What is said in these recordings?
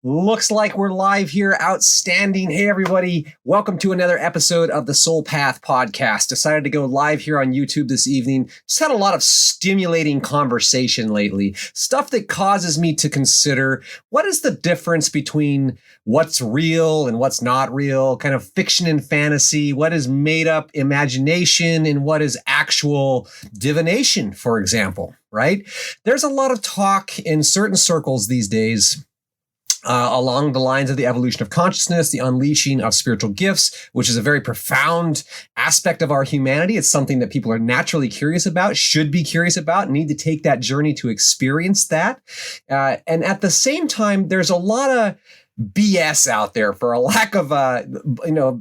Looks like we're live here. Outstanding. Hey, everybody. Welcome to another episode of the Soul Path podcast. Decided to go live here on YouTube this evening. Just had a lot of stimulating conversation lately. Stuff that causes me to consider what is the difference between what's real and what's not real, kind of fiction and fantasy, what is made up imagination and what is actual divination, for example, right? There's a lot of talk in certain circles these days along the lines of the evolution of consciousness, the unleashing of spiritual gifts, which is a very profound aspect of our humanity. It's something that people are naturally curious about, should be curious about, need to take that journey to experience that. And at the same time, there's a lot of BS out there, for a lack of a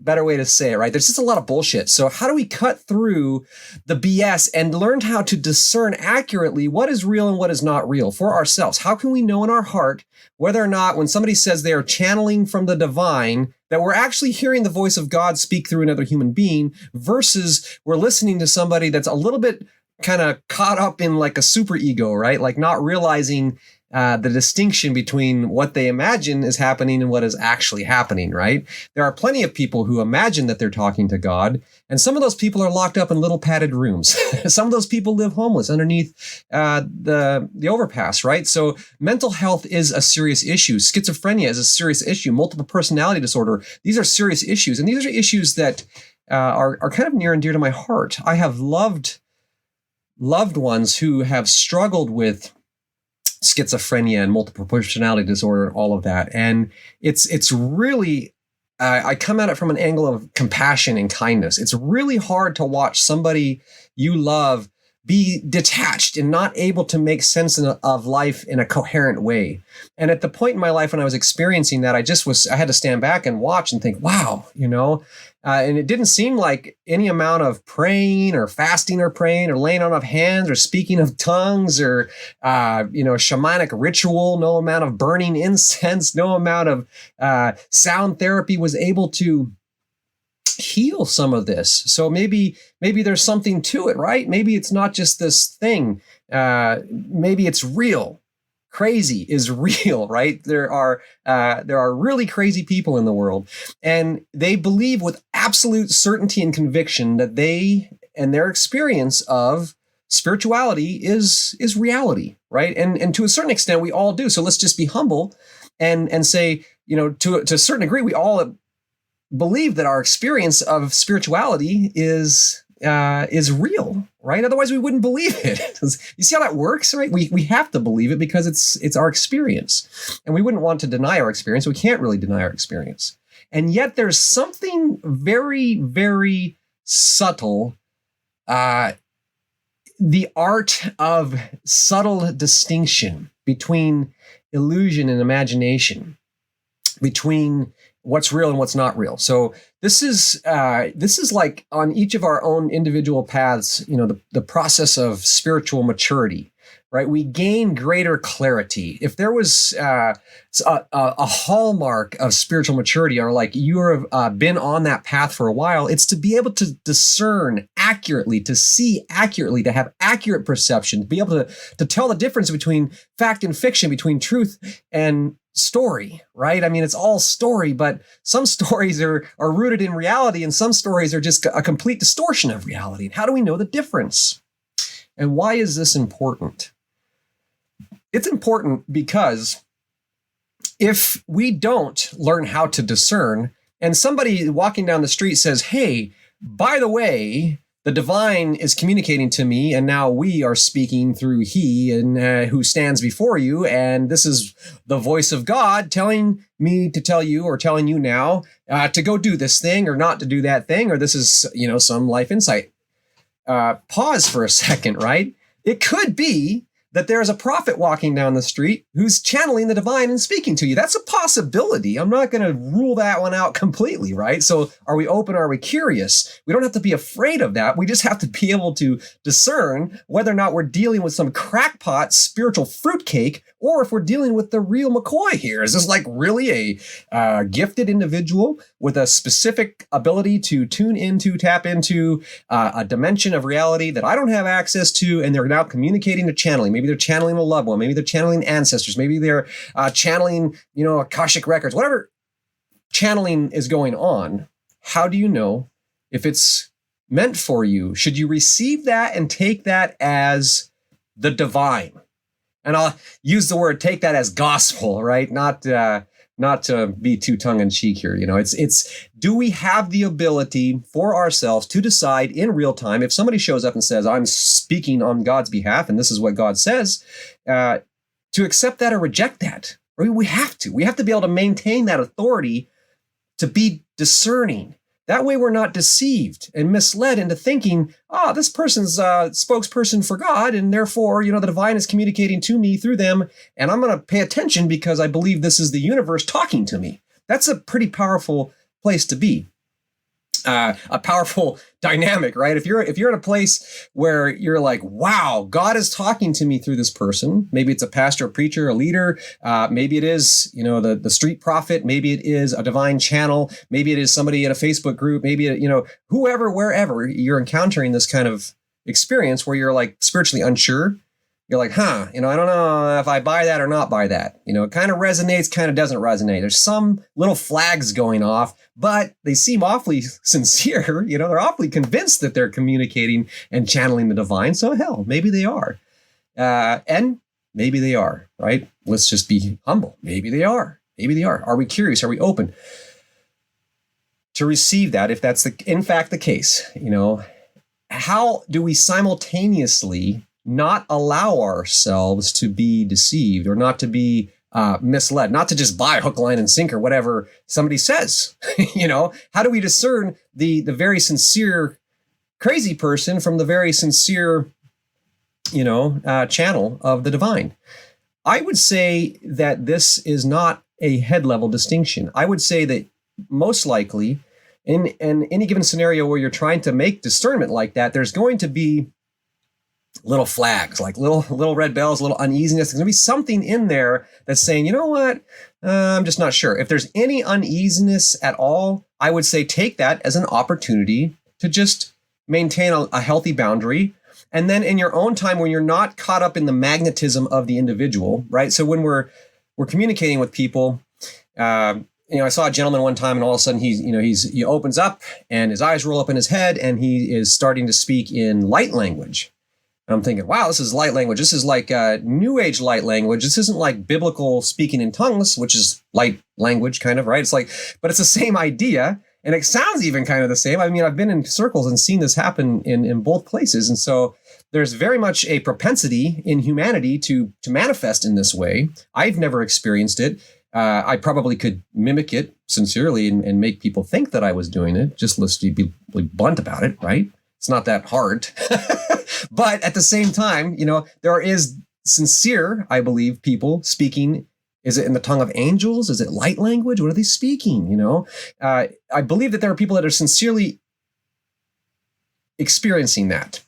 better way to say it, right? There's just a lot of bullshit. So how do we cut through the BS and learn how to discern accurately what is real and what is not real for ourselves? How can we know in our heart whether or not when somebody says they are channeling from the divine, that we're actually hearing the voice of God speak through another human being versus we're listening to somebody that's a little bit kind of caught up in like a super ego, right? Like not realizing the distinction between what they imagine is happening and what is actually happening, right? There are plenty of people who imagine that they're talking to God, and some of those people are locked up in little padded rooms. Some of those people live homeless underneath the overpass, right? So mental health is a serious issue. Schizophrenia is a serious issue. Multiple personality disorder. These are serious issues, and these are issues that are kind of near and dear to my heart. I have loved loved ones who have struggled with schizophrenia and multiple personality disorder and all of that. And it's really, I come at it from an angle of compassion and kindness. It's really hard to watch somebody you love be detached and not able to make sense of life in a coherent way. And at the point in my life when I was experiencing that, I had to stand back and watch and think, wow, and it didn't seem like any amount of praying or fasting or praying or laying on of hands or speaking of tongues or, shamanic ritual, no amount of burning incense, no amount of sound therapy was able to heal some of this. So maybe there's something to it, right? Maybe it's not just this thing. Maybe it's real. Crazy is real, right? There are really crazy people in the world, and they believe with absolute certainty and conviction that they and their experience of spirituality is reality, right? And to a certain extent, we all do. So let's just be humble and say, to a certain degree, we all believe that our experience of spirituality is real, right? Otherwise we wouldn't believe it. You see how that works, right? We have to believe it because it's our experience, and we wouldn't want to deny our experience. So we can't really deny our experience. And yet there's something very, very subtle, the art of subtle distinction between illusion and imagination, between what's real and what's not real. So this is like on each of our own individual paths, the process of spiritual maturity, right? We gain greater clarity. If there was a hallmark of spiritual maturity, or like you have been on that path for a while, it's to be able to discern accurately, to see accurately, to have accurate perception, to be able to tell the difference between fact and fiction, between truth and story, right? I mean, it's all story, but some stories are rooted in reality, and some stories are just a complete distortion of reality. And how do we know the difference? And why is this important? It's important because if we don't learn how to discern, and somebody walking down the street says, hey, by the way, the divine is communicating to me, and now we are speaking through he and who stands before you, and this is the voice of God telling me to tell you, or telling you now to go do this thing or not to do that thing, or this is, some life insight. Pause for a second, right? It could be that there's a prophet walking down the street who's channeling the divine and speaking to you. That's a possibility. I'm not going to rule that one out completely, right? So are we open? Are we curious? We don't have to be afraid of that. We just have to be able to discern whether or not we're dealing with some crackpot spiritual fruitcake or if we're dealing with the real McCoy here. Is this like really a gifted individual with a specific ability to tap into a dimension of reality that I don't have access to, and they're now communicating to channeling? Maybe they're channeling a loved one. Maybe they're channeling ancestors. Maybe they're channeling, Akashic records, whatever channeling is going on. How do you know if it's meant for you? Should you receive that and take that as the divine? And I'll use the word take that as gospel, right? Not to be too tongue-in-cheek here. It's do we have the ability for ourselves to decide in real time, if somebody shows up and says, I'm speaking on God's behalf and this is what God says, to accept that or reject that? Or we have to be able to maintain that authority to be discerning. That way we're not deceived and misled into thinking, this person's a spokesperson for God, and therefore, the divine is communicating to me through them, and I'm going to pay attention because I believe this is the universe talking to me. That's a pretty powerful place to be. A powerful dynamic, right? If you're in a place where you're like, wow, God is talking to me through this person. Maybe it's a pastor, a preacher, a leader. Maybe it is, the street prophet. Maybe it is a divine channel. Maybe it is somebody in a Facebook group. Maybe whoever, wherever you're encountering this kind of experience where you're like spiritually unsure. You're like, I don't know if I buy that or not buy that. It kind of resonates, kind of doesn't resonate. There's some little flags going off, but they seem awfully sincere. They're awfully convinced that they're communicating and channeling the divine. So hell, maybe they are. And maybe they are, right? Let's just be humble. Maybe they are. Maybe they are. Are we curious? Are we open to receive that if that's in fact the case? How do we simultaneously not allow ourselves to be deceived or not to be misled, not to just buy hook, line, and sinker whatever somebody says? How do we discern the very sincere crazy person from the very sincere, channel of the divine? I would say that this is not a head level distinction. I would say that most likely in any given scenario where you're trying to make discernment like that, there's going to be little flags, like little red bells, a little uneasiness. There's going to be something in there that's saying, you know what? I'm just not sure. If there's any uneasiness at all, I would say take that as an opportunity to just maintain a healthy boundary. And then in your own time, when you're not caught up in the magnetism of the individual, right? So when we're communicating with people, I saw a gentleman one time, and all of a sudden he opens up and his eyes roll up in his head, and he is starting to speak in light language. And I'm thinking, wow, this is light language. This is like New Age light language. This isn't like biblical speaking in tongues, which is light language kind of, right? It's like, but it's the same idea. And it sounds even kind of the same. I mean, I've been in circles and seen this happen in both places. And so there's very much a propensity in humanity to manifest in this way. I've never experienced it. I probably could mimic it sincerely and make people think that I was doing it. Just let's be blunt about it, right? It's not that hard. But at the same time, there is sincere, I believe, people speaking. Is it in the tongue of angels? Is it light language? What are they speaking? I believe that there are people that are sincerely experiencing that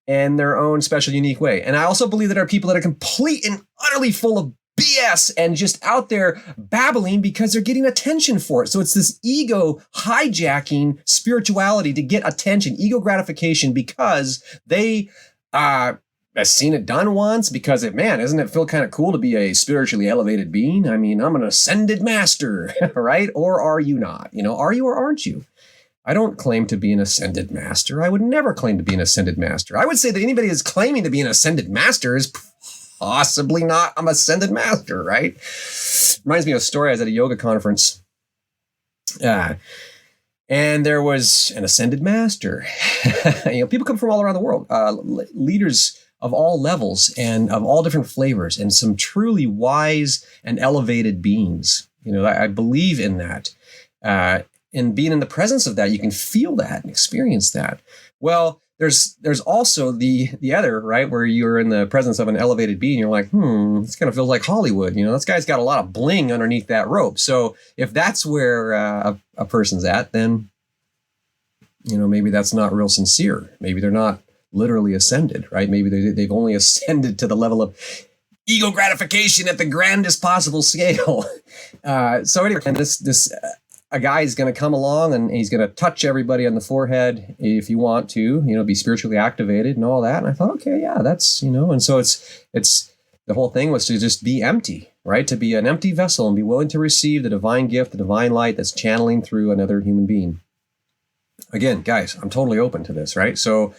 in their own special, unique way. And I also believe that there are people that are complete and utterly full of BS and just out there babbling because they're getting attention for it. So it's this ego hijacking spirituality to get attention, ego gratification, because they have seen it done once, because doesn't it feel kind of cool to be a spiritually elevated being? I mean, I'm an ascended master, right? Or are you not? Are you or aren't you? I don't claim to be an ascended master. I would never claim to be an ascended master. I would say that anybody who's claiming to be an ascended master is possibly not an ascended master, right? Reminds me of a story. I was at a yoga conference, and there was an ascended master. People come from all around the world, leaders of all levels and of all different flavors, and some truly wise and elevated beings. I believe in that. And being in the presence of that, you can feel that and experience that. Well, there's also the other, right, where you're in the presence of an elevated being. You're like, this kind of feels like Hollywood. This guy's got a lot of bling underneath that robe. So if that's where a person's at, then, maybe that's not real sincere. Maybe they're not literally ascended, right? Maybe they've only ascended to the level of ego gratification at the grandest possible scale. So anyway, a guy is going to come along and he's going to touch everybody on the forehead if you want to, be spiritually activated and all that. And I thought, okay, yeah, that's, and so it's the whole thing was to just be empty, right? To be an empty vessel and be willing to receive the divine gift, the divine light that's channeling through another human being. Again, guys, I'm totally open to this, right? So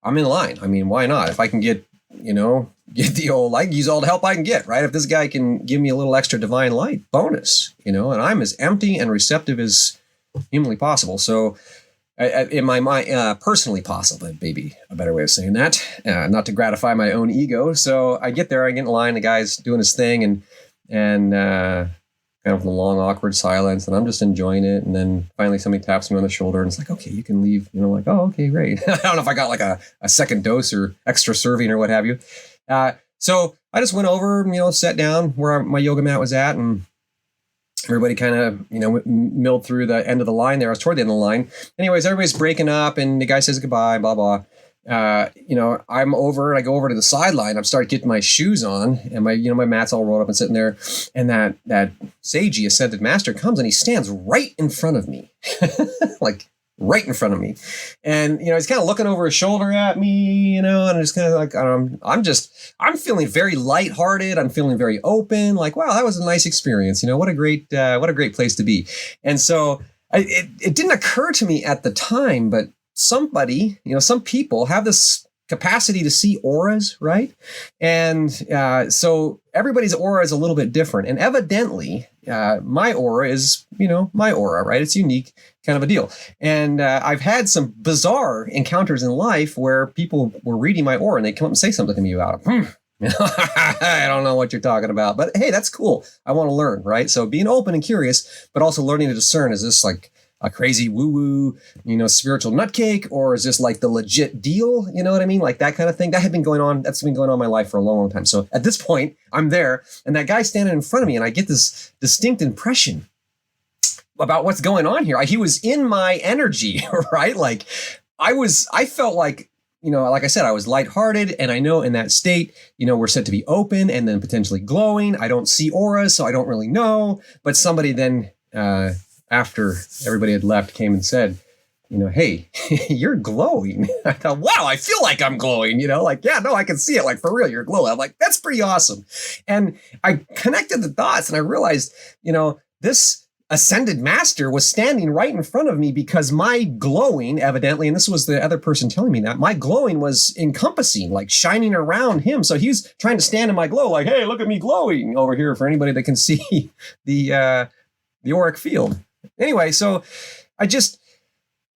I'm in line. I mean, why not? If I can get the old, like, use all the help I can get, right? If this guy can give me a little extra divine light, bonus, and I'm as empty and receptive as humanly possible. So in my mind, personally possible, maybe a better way of saying that, not to gratify my own ego. So I get there, I get in line, the guy's doing his thing and kind of a long, awkward silence, and I'm just enjoying it. And then finally somebody taps me on the shoulder and it's like, okay, you can leave, like, oh, okay, great. I don't know if I got like a second dose or extra serving or what have you. So I just went over, sat down where my yoga mat was at, and everybody kind of, milled through the end of the line there. I was toward the end of the line. Anyways, everybody's breaking up and the guy says goodbye, blah, blah. I'm over and I go over to the sideline. I'm starting getting my shoes on and my mat's all rolled up and sitting there. And that Seiji ascended master comes and he stands right in front of me, like right in front of me. And, he's kind of looking over his shoulder at me, and I'm just kind of like, I'm feeling very lighthearted. I'm feeling very open. Like, wow, that was a nice experience. What a great place to be. And so it didn't occur to me at the time, but somebody, some people have this capacity to see auras, right? And so everybody's aura is a little bit different. And evidently, my aura is, my aura, right? It's unique, kind of a deal. And I've had some bizarre encounters in life where people were reading my aura and they come up and say something to me about it. I don't know what you're talking about, but hey, that's cool. I want to learn, right? So being open and curious, but also learning to discern, is this like a crazy woo-woo, spiritual nutcake, or is this like the legit deal? You know what I mean? Like that kind of thing. That's been going on in my life for a long, long time. So at this point, I'm there and that guy's standing in front of me and I get this distinct impression about what's going on here. He was in my energy, right? Like I felt like, like I said, I was lighthearted, and I know in that state, we're said to be open and then potentially glowing. I don't see auras, so I don't really know. But somebody then, after everybody had left, came and said, hey, you're glowing. I thought, wow, I feel like I'm glowing, like, yeah, no, I can see it. Like, for real, you're glowing. I'm like, that's pretty awesome. And I connected the dots and I realized, this ascended master was standing right in front of me because my glowing, evidently, and this was the other person telling me that, my glowing was encompassing, like shining around him. So he's trying to stand in my glow, like, hey, look at me glowing over here for anybody that can see the auric field. Anyway, so I just,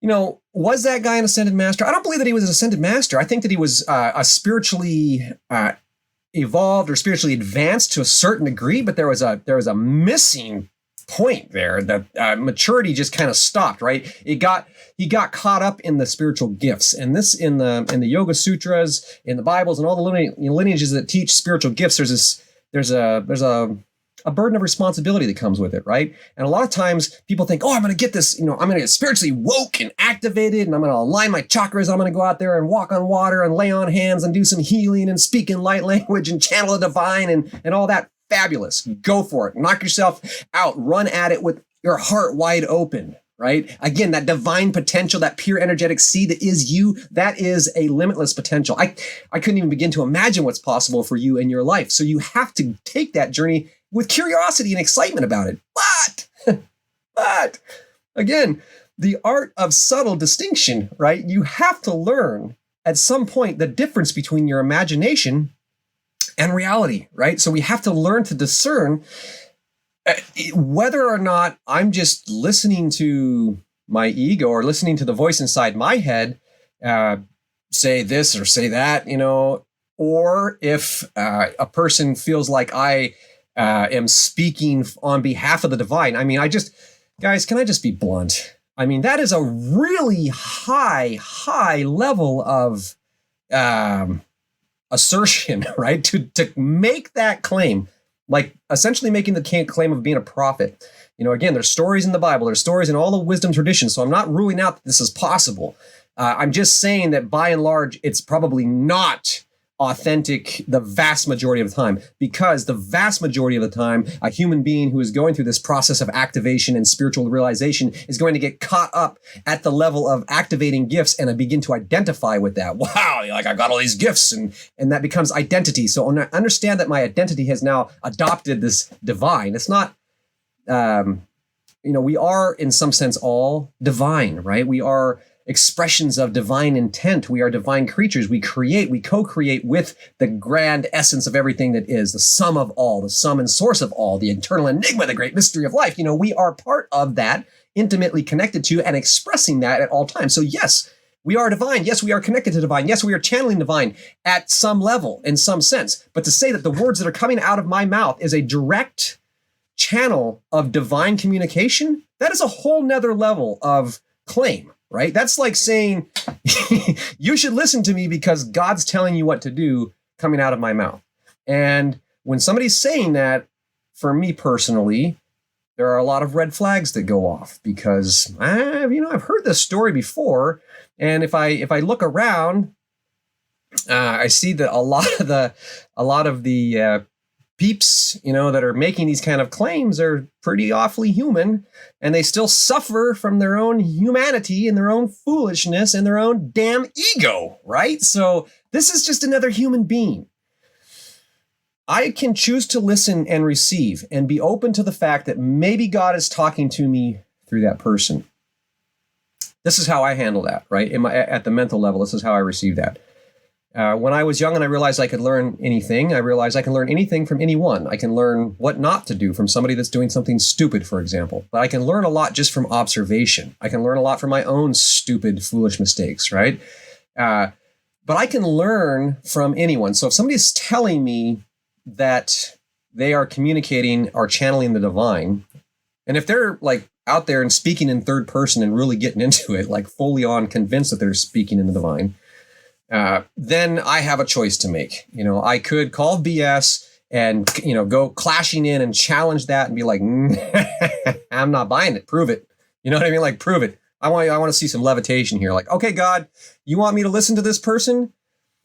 was that guy an ascended master? I don't believe that he was an ascended master. I think that he was a spiritually evolved or spiritually advanced to a certain degree, but there was a missing point there that maturity just kind of stopped, right? He got caught up in the spiritual gifts, and this in the Yoga Sutras, in the Bibles, and all the lineages that teach spiritual gifts. There's a burden of responsibility that comes with it, right? And a lot of times people think, oh, I'm going to get this, I'm going to get spiritually woke and activated, and I'm going to align my chakras. I'm going to go out there and walk on water and lay on hands and do some healing and speak in light language and channel the divine and all that. Fabulous. Go for it. Knock yourself out. Run at it with your heart wide open, right? Again, that divine potential, that pure energetic seed that is you, that is a limitless potential. I couldn't even begin to imagine what's possible for you in your life. So you have to take that journey with curiosity and excitement about it. But again, the art of subtle distinction, right? You have to learn at some point the difference between your imagination and reality, right? So we have to learn to discern whether or not I'm just listening to my ego or listening to the voice inside my head say this or say that, or if a person feels like I am speaking on behalf of the divine. I mean, guys, can I just be blunt? I mean, that is a really high level of assertion, right? To make that claim, like essentially making the claim of being a prophet. Again, there's stories in the Bible, there's stories in all the wisdom traditions. So I'm not ruling out that this is possible. I'm just saying that by and large, it's probably not authentic the vast majority of the time, because the vast majority of the time, a human being who is going through this process of activation and spiritual realization is going to get caught up at the level of activating gifts and I begin to identify with that. Wow, like I got all these gifts and that becomes identity. So when I understand that my identity has now adopted this divine, it's not, we are in some sense all divine, right? We are expressions of divine intent. We are divine creatures. We create, we co-create with the grand essence of everything that is, the sum of all, the sum and source of all, the eternal enigma, the great mystery of life. We are part of that, intimately connected to and expressing that at all times. So yes, we are divine. Yes, we are connected to divine. Yes, we are channeling divine at some level, in some sense. But to say that the words that are coming out of my mouth is a direct channel of divine communication, that is a whole nother level of claim. Right? That's like saying, you should listen to me because God's telling you what to do coming out of my mouth. And when somebody's saying that, for me personally, there are a lot of red flags that go off because I've heard this story before. And if I look around, I see that a lot of the peeps, that are making these kind of claims are pretty awfully human, and they still suffer from their own humanity and their own foolishness and their own damn ego, right? So this is just another human being. I can choose to listen and receive and be open to the fact that maybe God is talking to me through that person. This is how I handle that, right? At the mental level, this is how I receive that. When I was young and I realized I could learn anything, I realized I can learn anything from anyone. I can learn what not to do from somebody that's doing something stupid, for example. But I can learn a lot just from observation. I can learn a lot from my own stupid, foolish mistakes, right? But I can learn from anyone. So if somebody's telling me that they are communicating or channeling the divine, and if they're like out there and speaking in third person and really getting into it, like fully on convinced that they're speaking in the divine, then I have a choice to make. I could call BS and, go clashing in and challenge that and be like, I'm not buying it. Prove it. You know what I mean? Like, prove it. I want to see some levitation here. Like, okay, God, you want me to listen to this person?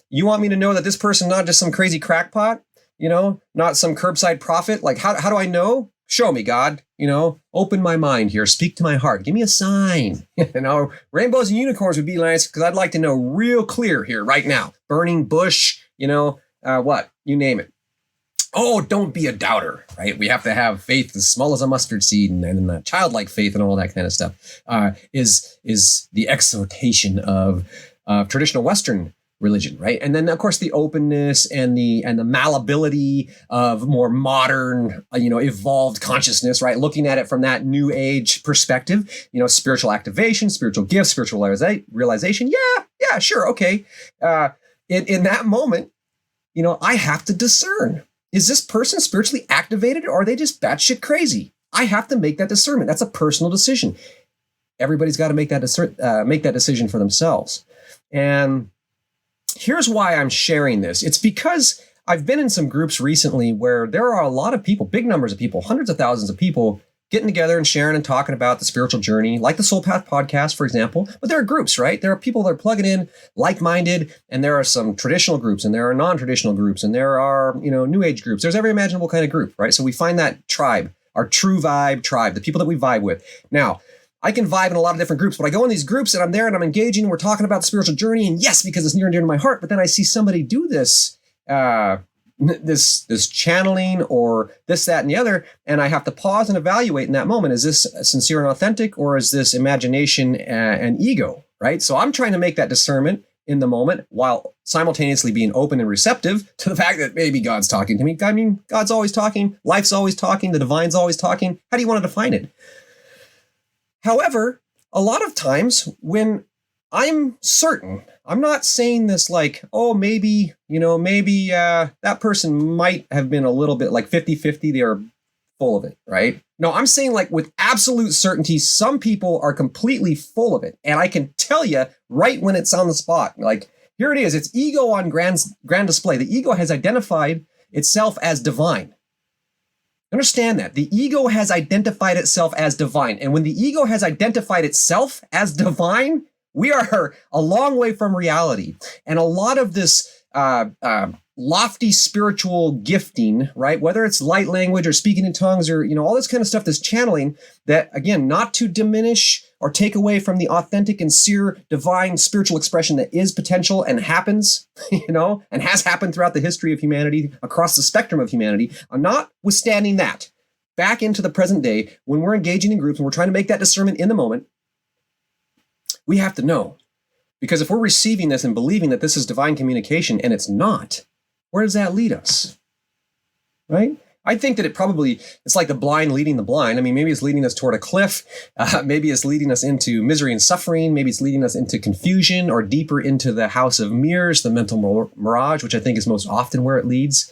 You want me to know that this person, not just some crazy crackpot, not some curbside prophet? Like, how do I know? Show me, God, open my mind here. Speak to my heart. Give me a sign. Rainbows and unicorns would be nice because I'd like to know real clear here right now. Burning bush, what? You name it. Oh, don't be a doubter, right? We have to have faith as small as a mustard seed and childlike faith and all that kind of stuff is the exhortation of traditional Western religion, right? And then, of course, the openness and the malleability of more modern, evolved consciousness, right? Looking at it from that new age perspective, spiritual activation, spiritual gifts, spiritual realization. Yeah, sure, okay. In that moment, I have to discern: is this person spiritually activated, or are they just batshit crazy? I have to make that discernment. That's a personal decision. Everybody's got to make that decision for themselves. And here's why I'm sharing this. It's because I've been in some groups recently where there are a lot of people, big numbers of people, hundreds of thousands of people getting together and sharing and talking about the spiritual journey, like the Soul Path podcast, for example. But there are groups, right? There are people that are plugging in, like-minded, and there are some traditional groups, and there are non-traditional groups, and there are, new age groups. There's every imaginable kind of group, right? So we find that tribe, our true vibe tribe, the people that we vibe with. Now, I can vibe in a lot of different groups, but I go in these groups and I'm there and I'm engaging. We're talking about the spiritual journey, and yes, because it's near and dear to my heart. But then I see somebody do this, this channeling or this, that, and the other, and I have to pause and evaluate in that moment: is this sincere and authentic, or is this imagination and ego? Right. So I'm trying to make that discernment in the moment while simultaneously being open and receptive to the fact that maybe God's talking to me. I mean, God's always talking. Life's always talking. The divine's always talking. How do you want to define it? However, a lot of times when I'm certain, I'm not saying this like, oh, maybe that person might have been a little bit like 50-50. They are full of it, right? No, I'm saying like with absolute certainty, some people are completely full of it. And I can tell you right when it's on the spot, like, here it is. It's ego on grand display. The ego has identified itself as divine. Understand that. The ego has identified itself as divine. And when the ego has identified itself as divine, we are a long way from reality. And a lot of this lofty spiritual gifting, right? Whether it's light language or speaking in tongues or, all this kind of stuff, this channeling that, again, not to diminish or take away from the authentic and sincere divine spiritual expression that is potential and happens, and has happened throughout the history of humanity, across the spectrum of humanity. I'm notwithstanding that. Back into the present day, when we're engaging in groups and we're trying to make that discernment in the moment, we have to know. Because if we're receiving this and believing that this is divine communication and it's not, where does that lead us? Right? I think that it's like the blind leading the blind. I mean, maybe it's leading us toward a cliff. Maybe it's leading us into misery and suffering. Maybe it's leading us into confusion or deeper into the house of mirrors, the mental mirage, which I think is most often where it leads.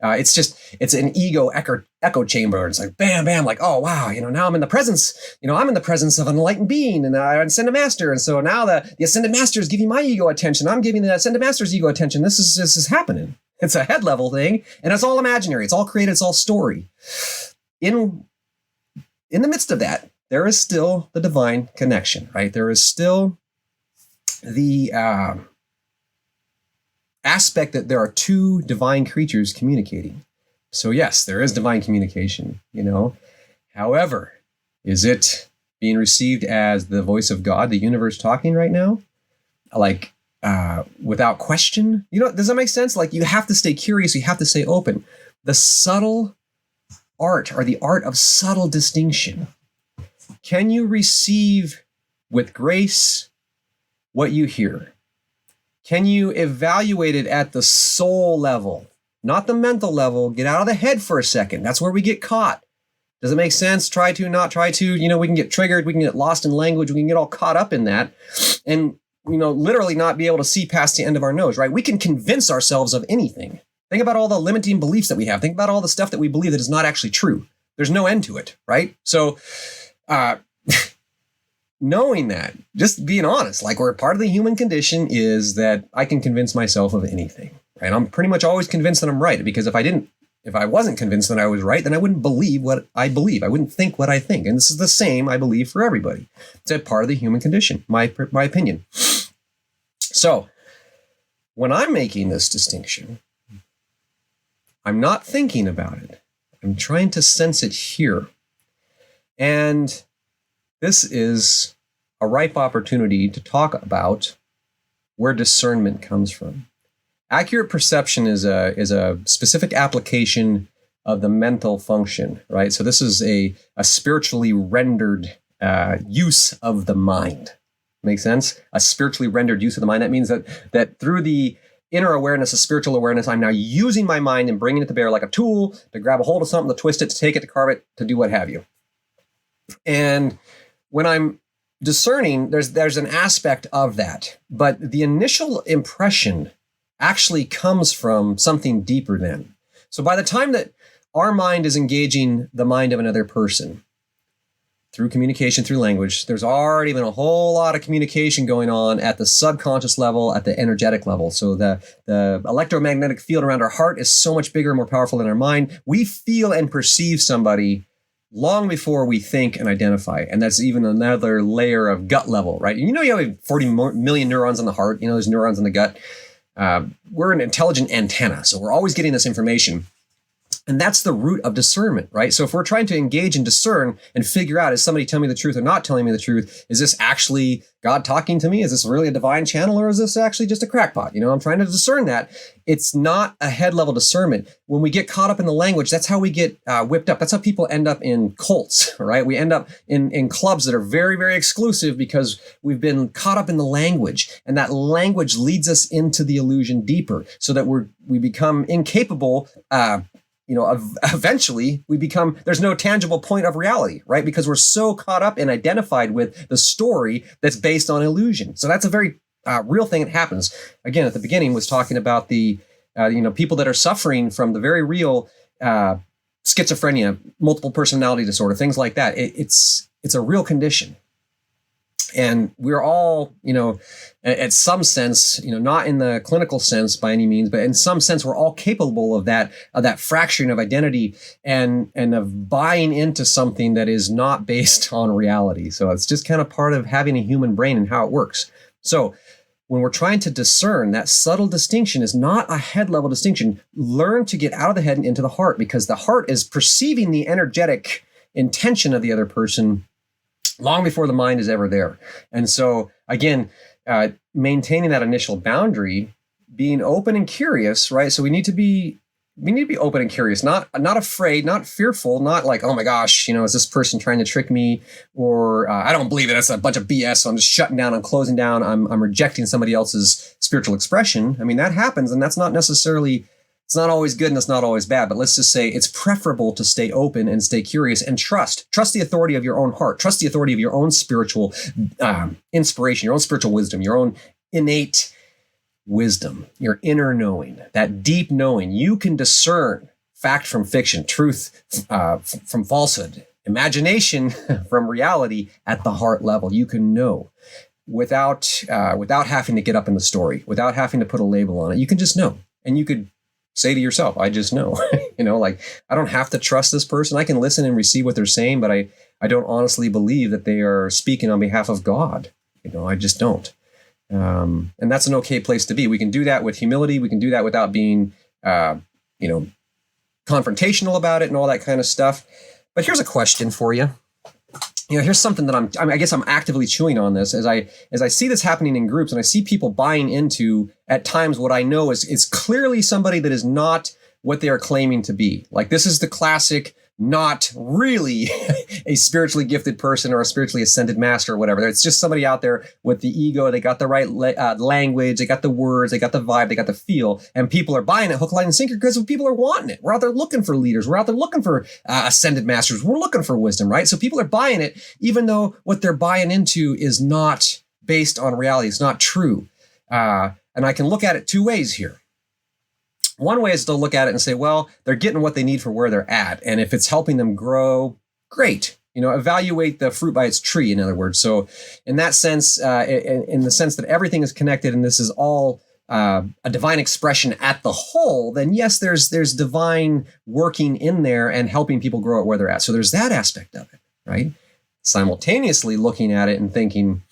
It's an ego echo chamber. It's like, bam, bam, like, oh, wow, now I'm in the presence, I'm in the presence of an enlightened being and I ascended master. And so now the ascended master is giving my ego attention. I'm giving the ascended master's ego attention. This is happening. It's a head level thing and it's all imaginary. It's all created. It's all story. In the midst of that, there is still the divine connection, right? There is still the, aspect that there are two divine creatures communicating. So yes, there is divine communication, However, is it being received as the voice of God, the universe talking right now? Like, without question? Does that make sense? Like, you have to stay curious. You have to stay open. The subtle art, or the art of subtle distinction. Can you receive with grace what you hear? Can you evaluate it at the soul level, not the mental level? Get out of the head for a second. That's where we get caught. Does it make sense? Try to, not try to. We can get triggered. We can get lost in language. We can get all caught up in that and, literally not be able to see past the end of our nose, right? We can convince ourselves of anything. Think about all the limiting beliefs that we have. Think about all the stuff that we believe that is not actually true. There's no end to it, right? So, knowing that, just being honest, like, we're part of the human condition is that I can convince myself of anything, right? I'm pretty much always convinced that I'm right, because if I wasn't convinced that I was right, then I wouldn't believe what I believe. I wouldn't think what I think. And this is the same, I believe, for everybody. It's a part of the human condition, my opinion. So when I'm making this distinction, I'm not thinking about it. I'm trying to sense it here. And this is a ripe opportunity to talk about where discernment comes from. Accurate perception is a specific application of the mental function, right? So this is a spiritually rendered use of the mind. Make sense? A spiritually rendered use of the mind. That means that through the inner awareness, a spiritual awareness, I'm now using my mind and bringing it to bear like a tool to grab a hold of something, to twist it, to take it, to carve it, to do what have you. And when I'm discerning, there's an aspect of that, but the initial impression actually comes from something deeper than. So by the time that our mind is engaging the mind of another person through communication, through language, there's already been a whole lot of communication going on at the subconscious level, at the energetic level. So the electromagnetic field around our heart is so much bigger and more powerful than our mind. We feel and perceive somebody long before we think and identify. And that's even another layer of gut level, right? You have 40 million neurons in the heart. There's neurons in the gut. We're an intelligent antenna. So we're always getting this information. And that's the root of discernment, right? So if we're trying to engage and discern and figure out, is somebody telling me the truth or not telling me the truth? Is this actually God talking to me? Is this really a divine channel, or is this actually just a crackpot? I'm trying to discern that. It's not a head level discernment. When we get caught up in the language, that's how we get whipped up. That's how people end up in cults, right? We end up in clubs that are very, very exclusive because we've been caught up in the language, and that language leads us into the illusion deeper, so that we become incapable. Eventually there's no tangible point of reality, right? Because we're so caught up and identified with the story that's based on illusion. So that's a very real thing that happens. Again, at the beginning was talking about the, people that are suffering from the very real schizophrenia, multiple personality disorder, things like that. It's a real condition. And we're all, at some sense, not in the clinical sense by any means, but in some sense, we're all capable of that fracturing of identity and of buying into something that is not based on reality. So it's just kind of part of having a human brain and how it works. So when we're trying to discern, that subtle distinction is not a head level distinction. Learn to get out of the head and into the heart, because the heart is perceiving the energetic intention of the other person long before the mind is ever there. And so again, maintaining that initial boundary, being open and curious, right? So we need to be open and curious, not afraid, not fearful, not like, oh my gosh, is this person trying to trick me? Or I don't believe it. That's a bunch of BS. So I'm just shutting down. I'm closing down. I'm rejecting somebody else's spiritual expression. I mean, that happens, and that's not necessarily, it's not always good and it's not always bad, but let's just say it's preferable to stay open and stay curious and trust the authority of your own heart, trust the authority of your own spiritual inspiration, your own spiritual wisdom, your own innate wisdom, your inner knowing, that deep knowing. You can discern fact from fiction, truth from falsehood, imagination from reality at the heart level. You can know without having to get up in the story, without having to put a label on it. You can just know, and you could say to yourself, I just know. Like, I don't have to trust this person. I can listen and receive what they're saying, but I don't honestly believe that they are speaking on behalf of God. I just don't. And that's an okay place to be. We can do that with humility. We can do that without being, confrontational about it and all that kind of stuff. But here's a question for you. Here's something that I guess I'm actively chewing on this as I see this happening in groups, and I see people buying into, at times, what I know is clearly somebody that is not what they are claiming to be. Like, this is the classic, not really a spiritually gifted person or a spiritually ascended master or whatever. It's just somebody out there with the ego. They got the right language. They got the words. They got the vibe. They got the feel. And people are buying it hook, line, and sinker because people are wanting it. We're out there looking for leaders. We're out there looking for ascended masters. We're looking for wisdom, right? So people are buying it, even though what they're buying into is not based on reality. It's not true. And I can look at it two ways here. One way is to look at it and say, well, they're getting what they need for where they're at. And if it's helping them grow, great. Evaluate the fruit by its tree, in other words. So in that sense, in the sense that everything is connected and this is all a divine expression at the whole, then yes, there's divine working in there and helping people grow at where they're at. So there's that aspect of it, right? Simultaneously looking at it and thinking,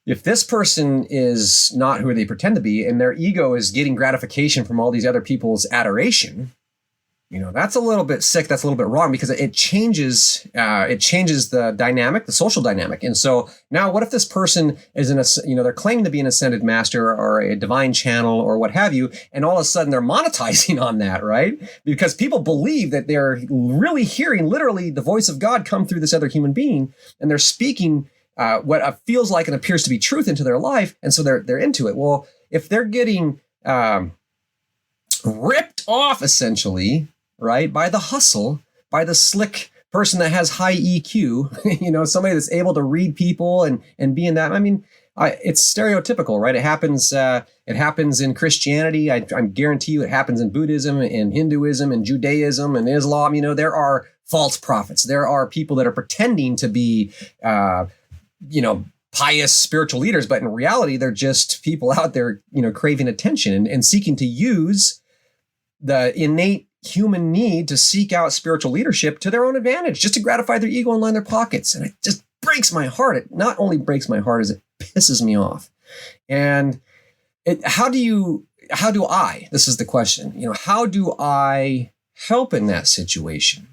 if this person is not who they pretend to be, and their ego is getting gratification from all these other people's adoration, that's a little bit sick. That's a little bit wrong, because it changes the dynamic, the social dynamic. And so now, what if this person is they're claiming to be an ascended master or a divine channel or what have you, and all of a sudden they're monetizing on that, right? Because people believe that they're really hearing literally the voice of God come through this other human being, and they're speaking what feels like and appears to be truth into their life, and so they're into it. Well, if they're getting ripped off, essentially, right, by the hustle, by the slick person that has high EQ, somebody that's able to read people and be in that. I mean, it's stereotypical, right? It happens in Christianity. I guarantee you, it happens in Buddhism and Hinduism and Judaism and Islam. There are false prophets. There are people that are pretending to be pious spiritual leaders, but in reality, they're just people out there, craving attention and seeking to use the innate human need to seek out spiritual leadership to their own advantage, just to gratify their ego and line their pockets. And it just breaks my heart. It not only breaks my heart, as it pisses me off. And how do I, this is the question, how do I help in that situation?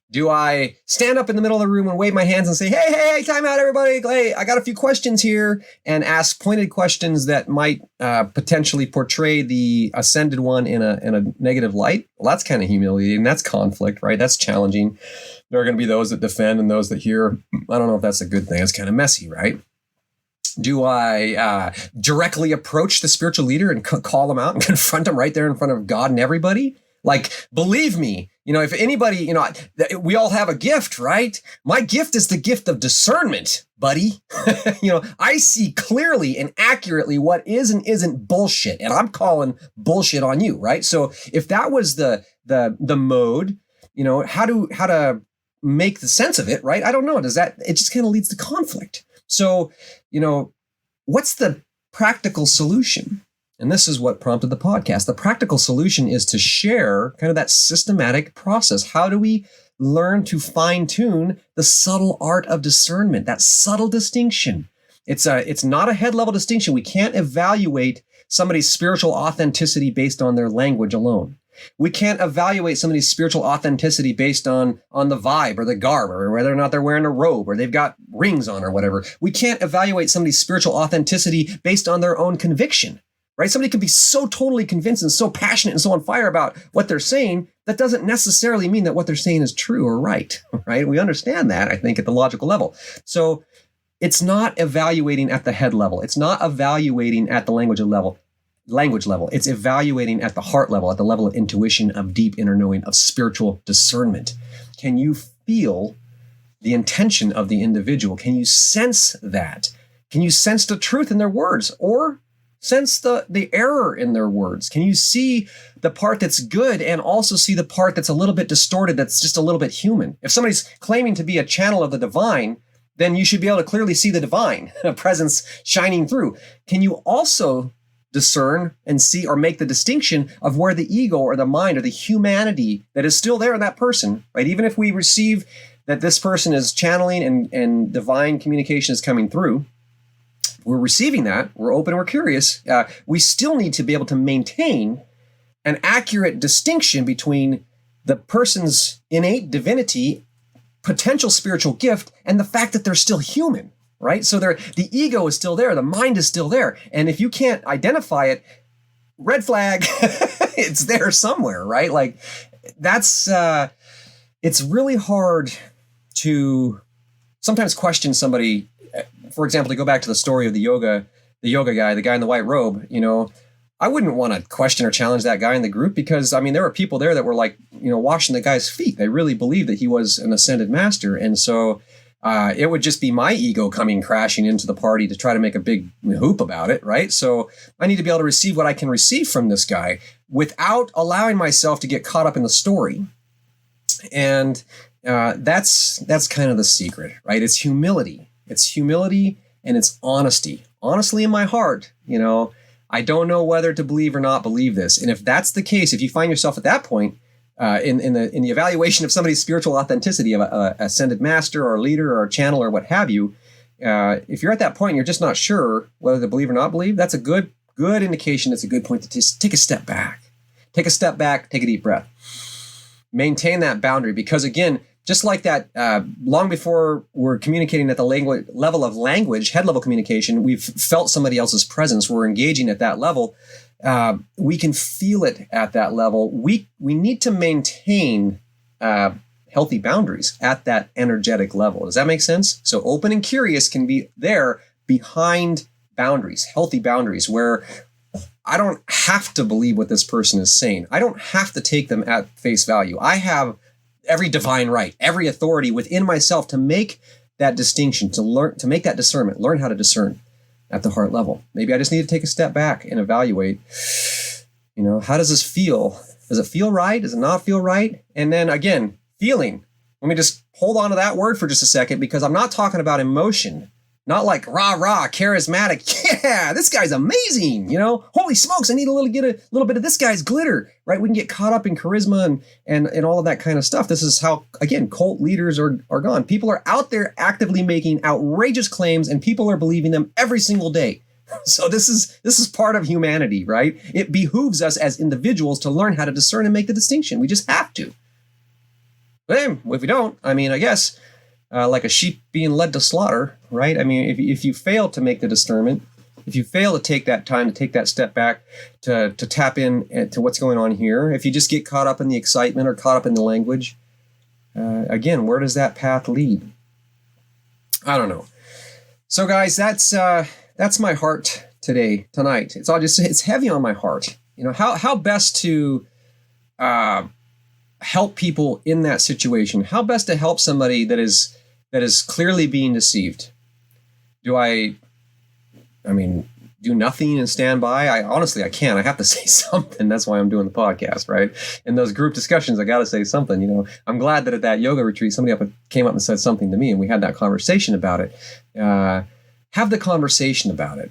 Do I stand up in the middle of the room and wave my hands and say, hey, time out, everybody. Hey, I got a few questions here, and ask pointed questions that might potentially portray the ascended one in a negative light? Well, that's kind of humiliating. That's conflict, right? That's challenging. There are going to be those that defend and those that hear. I don't know if that's a good thing. It's kind of messy, right? Do I directly approach the spiritual leader and call them out and confront them right there in front of God and everybody? Like, believe me, if anybody, we all have a gift, right? My gift is the gift of discernment, buddy. I see clearly and accurately what is and isn't bullshit, and I'm calling bullshit on you, right? So if that was the mode, how to make the sense of it, right? I don't know. It just kind of leads to conflict. So, what's the practical solution? And this is what prompted the podcast. The practical solution is to share kind of that systematic process. How do we learn to fine tune the subtle art of discernment, that subtle distinction? It's not a head level distinction. We can't evaluate somebody's spiritual authenticity based on their language alone. We can't evaluate somebody's spiritual authenticity based on the vibe or the garb or whether or not they're wearing a robe or they've got rings on or whatever. We can't evaluate somebody's spiritual authenticity based on their own conviction, right? Somebody can be so totally convinced and so passionate and so on fire about what they're saying. That doesn't necessarily mean that what they're saying is true or right, right? We understand that, I think, at the logical level. So it's not evaluating at the head level. It's not evaluating at the language level. It's evaluating at the heart level, at the level of intuition, of deep inner knowing, of spiritual discernment. Can you feel the intention of the individual? Can you sense that? Can you sense the truth in their words or sense the error in their words? Can you see the part that's good and also see the part that's a little bit distorted, that's just a little bit human? If somebody's claiming to be a channel of the divine, then you should be able to clearly see the divine presence shining through. Can you also discern and see or make the distinction of where the ego or the mind or the humanity that is still there in that person, right? Even if we receive that this person is channeling and divine communication is coming through, we're receiving that, we're open, we're curious, we still need to be able to maintain an accurate distinction between the person's innate divinity, potential spiritual gift, and the fact that they're still human. Right? So the ego is still there. The mind is still there. And if you can't identify it, red flag, it's there somewhere, right? Like that's, it's really hard to sometimes question somebody. For example, to go back to the story of the yoga guy, the guy in the white robe, I wouldn't want to question or challenge that guy in the group because, I mean, there were people there that were like, washing the guy's feet. They really believed that he was an ascended master. And so it would just be my ego coming crashing into the party to try to make a big hoop about it, right? So I need to be able to receive what I can receive from this guy without allowing myself to get caught up in the story. And that's kind of the secret, right? It's humility. It's humility and it's honesty. Honestly, in my heart, I don't know whether to believe or not believe this. And if that's the case, if you find yourself at that point, in the evaluation of somebody's spiritual authenticity of a ascended master or a leader or a channel or what have you, if you're at that point and you're just not sure whether to believe or not believe, that's a good indication. It's a good point to just take a step back. Take a deep breath. Maintain that boundary because, again, just like that, long before we're communicating at the level of language, head level communication, we've felt somebody else's presence. We're engaging at that level. We can feel it at that level. We need to maintain healthy boundaries at that energetic level. Does that make sense? So open and curious can be there behind boundaries, healthy boundaries, where I don't have to believe what this person is saying. I don't have to take them at face value. I have every divine right, every authority within myself to make that distinction, to make that discernment, learn how to discern at the heart level. Maybe I just need to take a step back and evaluate, how does this feel? Does it feel right? Does it not feel right? And then again, feeling. Let me just hold on to that word for just a second because I'm not talking about emotion. Not like rah, charismatic. Yeah, this guy's amazing. Holy smokes, I need get a little bit of this guy's glitter, right? We can get caught up in charisma and all of that kind of stuff. This is how, again, cult leaders are gone. People are out there actively making outrageous claims and people are believing them every single day. So this is part of humanity, right? It behooves us as individuals to learn how to discern and make the distinction. We just have to. But then, if we don't, I guess, like a sheep being led to slaughter, right? If you fail to make the discernment, if you fail to take that time, to take that step back, to tap in to what's going on here, if you just get caught up in the excitement or caught up in the language, again, where does that path lead? I don't know. So guys, that's my heart tonight. It's heavy on my heart. How best to help people in that situation? How best to help somebody that is clearly being deceived? Do I do nothing and stand by? I can't. I have to say something. That's why I'm doing the podcast, right? In those group discussions, I got to say something. I'm glad that at that yoga retreat, somebody came up and said something to me, and we had that conversation about it. Have the conversation about it.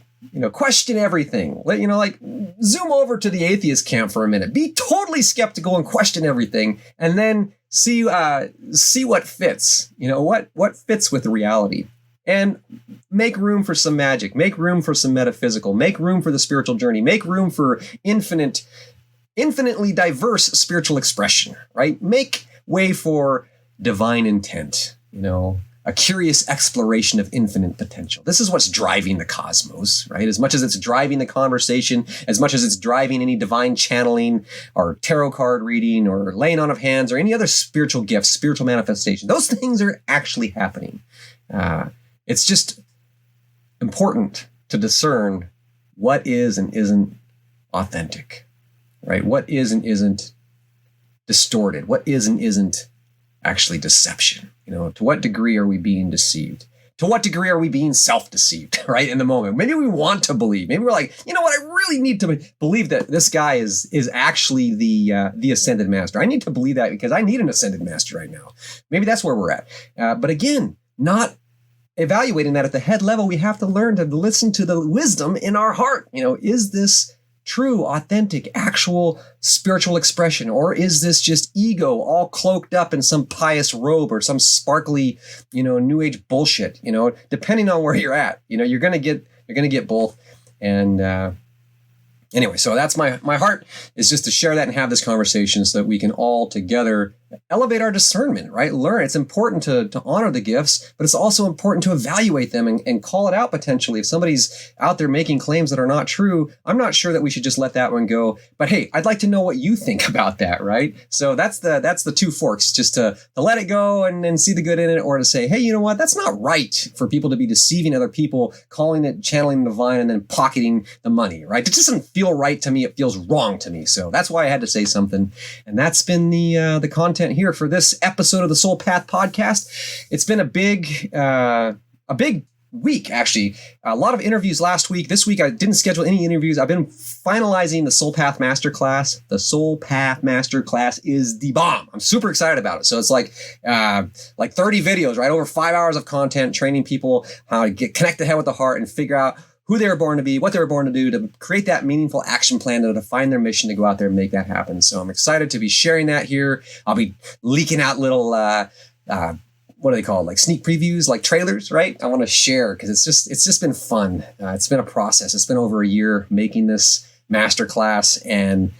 Question everything. Like zoom over to the atheist camp for a minute. Be totally skeptical and question everything, and then see what fits. What fits with reality. and make room for some magic, make room for some metaphysical, make room for the spiritual journey, make room for infinitely diverse spiritual expression, right? Make way for divine intent, a curious exploration of infinite potential. This is what's driving the cosmos, right? As much as it's driving the conversation, as much as it's driving any divine channeling or tarot card reading or laying on of hands or any other spiritual gifts, spiritual manifestation, those things are actually happening. It's just important to discern what is and isn't authentic, right? What is and isn't distorted? What is and isn't actually deception? To what degree are we being deceived? To what degree are we being self-deceived, right? In the moment, maybe we want to believe. Maybe we're like, you know what? I really need to believe that this guy is actually the ascended master. I need to believe that because I need an ascended master right now. Maybe that's where we're at. But again, not evaluating that at the head level. We have to learn to listen to the wisdom in our heart. Is this true, authentic, actual spiritual expression? Or is this just ego all cloaked up in some pious robe or some sparkly, new age bullshit? Depending on where you're at, you're going to get both. And, anyway, so that's my heart, is just to share that and have this conversation so that we can all together elevate our discernment, right? Learn. It's important to honor the gifts, but it's also important to evaluate them and call it out potentially. If somebody's out there making claims that are not true, I'm not sure that we should just let that one go. But hey, I'd like to know what you think about that, right? So that's the two forks, just to let it go and see the good in it, or to say, hey, you know what? That's not right for people to be deceiving other people, calling it channeling the divine and then pocketing the money, right? It doesn't feel right to me. It feels wrong to me. So that's why I had to say something. And that's been the content here for this episode of the Soul Path podcast. It's been a big week, actually. A lot of interviews last week. This week, I didn't schedule any interviews. I've been finalizing the Soul Path Masterclass. The Soul Path Masterclass is the bomb. I'm super excited about it. So it's like 30 videos, right? Over 5 hours of content, training people how to connect the head with the heart and figure out who they were born to be, what they were born to do, to create that meaningful action plan to define their mission to go out there and make that happen. So I'm excited to be sharing that here. I'll be leaking out little, what are they called? Like sneak previews, like trailers, right? I want to share because it's just been fun. It's been a process. It's been over a year making this masterclass, and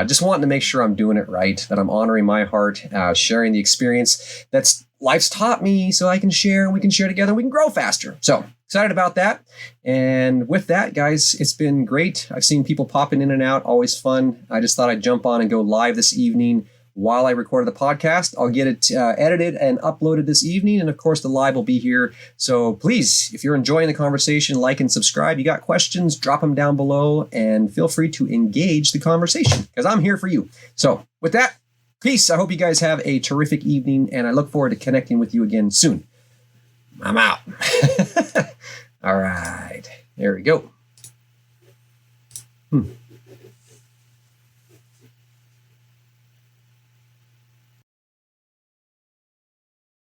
just wanting to make sure I'm doing it right, that I'm honoring my heart, sharing the experience that's life's taught me so I can share, and we can share together, we can grow faster. So excited about that. And with that, guys, it's been great. I've seen people popping in and out, always fun. I just thought I'd jump on and go live this evening while I recorded the podcast. I'll get it edited and uploaded this evening. And of course, the live will be here. So please, if you're enjoying the conversation, like and subscribe. You got questions, drop them down below and feel free to engage the conversation because I'm here for you. So with that, peace. I hope you guys have a terrific evening, and I look forward to connecting with you again soon. I'm out. All right. There we go.